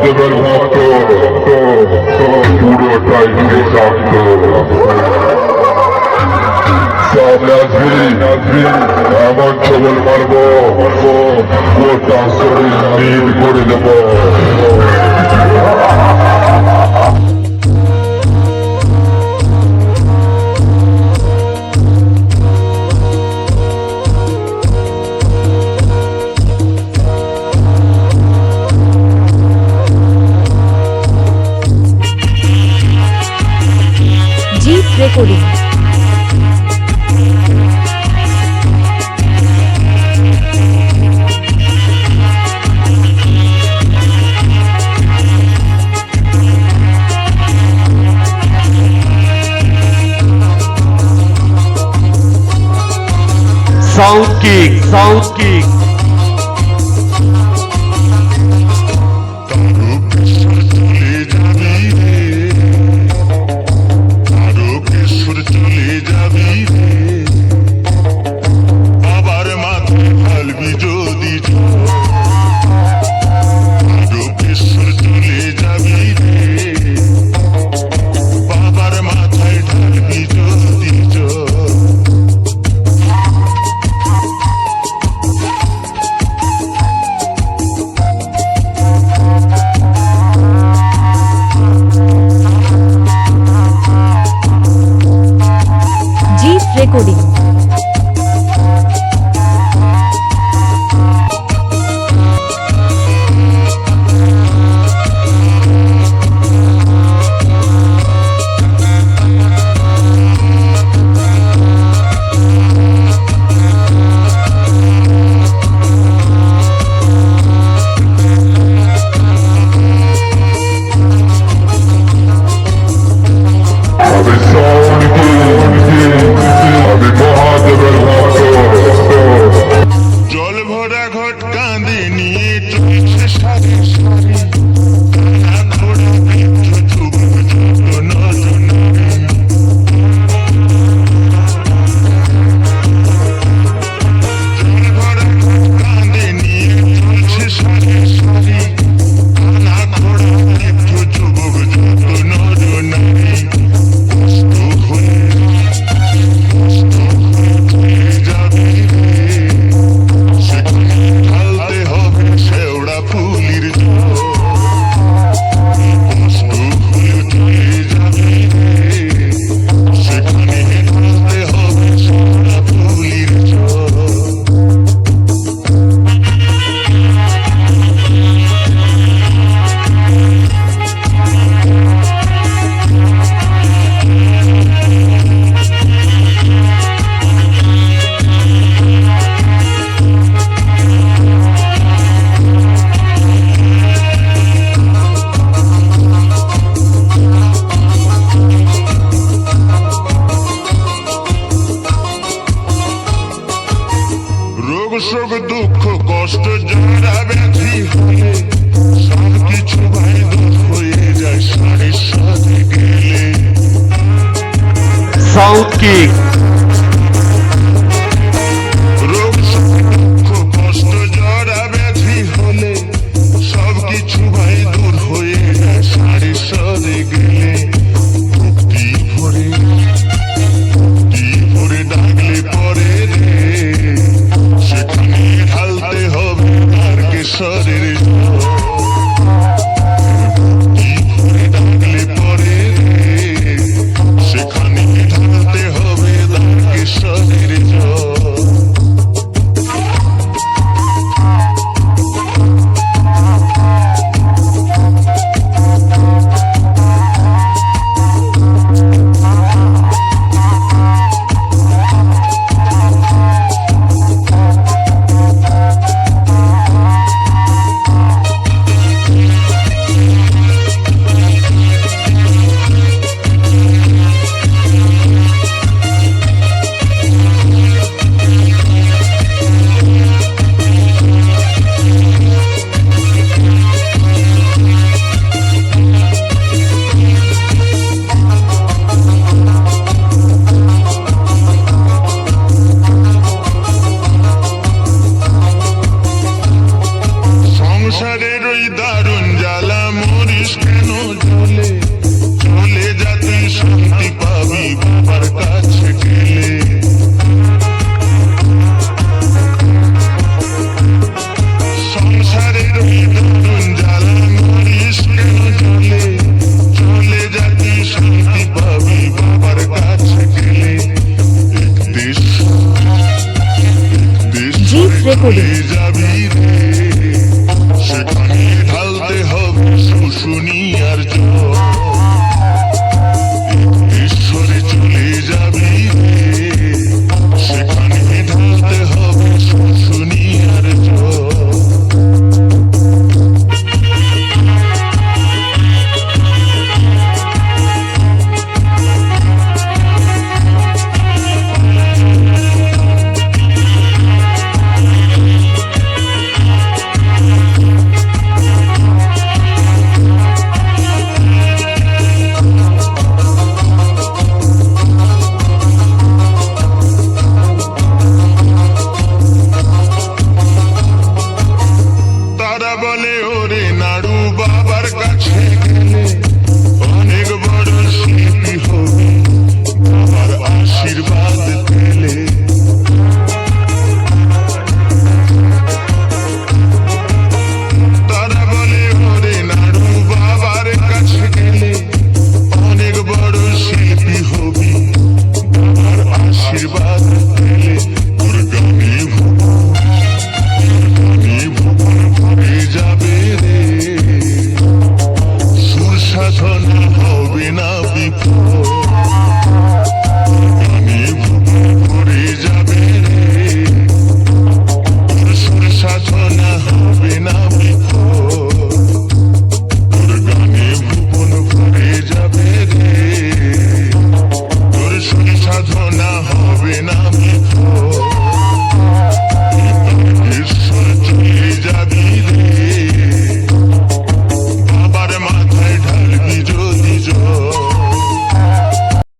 মহাদেবের ভক্ত পুরোটাই বিষাক্ত। সামনে আসবি এমন ছবল মারবো গোটা শরীর নীল করে দেব। Jeet recording. Sound kick recording. জল ভরা ঘট কাঁদে নিয়ে চলছে সারি সারি ঘোড়া জল ভরা ঘট কাঁদে নিয়ে চলছে সারি সারি ঘোড়া যুবক যত নর নারী কষ্ট হয়ে যাবে ঢালতে হবে শেওড়া ফুলির কষ্ট ভুলে চলে যাবে সেখানে ঢালতে হবে শেওড়া ফুলির রোগ শোক দুঃখ কষ্ট যারা ব্যাধি হলে সব কিছু ভাই দূর হয়ে যায় সারি সাথে গেলে। সাউন্ড কিক রোগ শোক দুঃখ কষ্ট যারা ব্যাধি হলে সব কিছু ভাই দূর হয়ে যায় সারি সাথে গেলে। ভক্তি ভরে ডাকলে পরে রে সেখানে ঢালতে হবে তার কেশরের ডাকলে পরে সেখানে ঢালতে হবে তার কেশরের শুনি আর জ্বর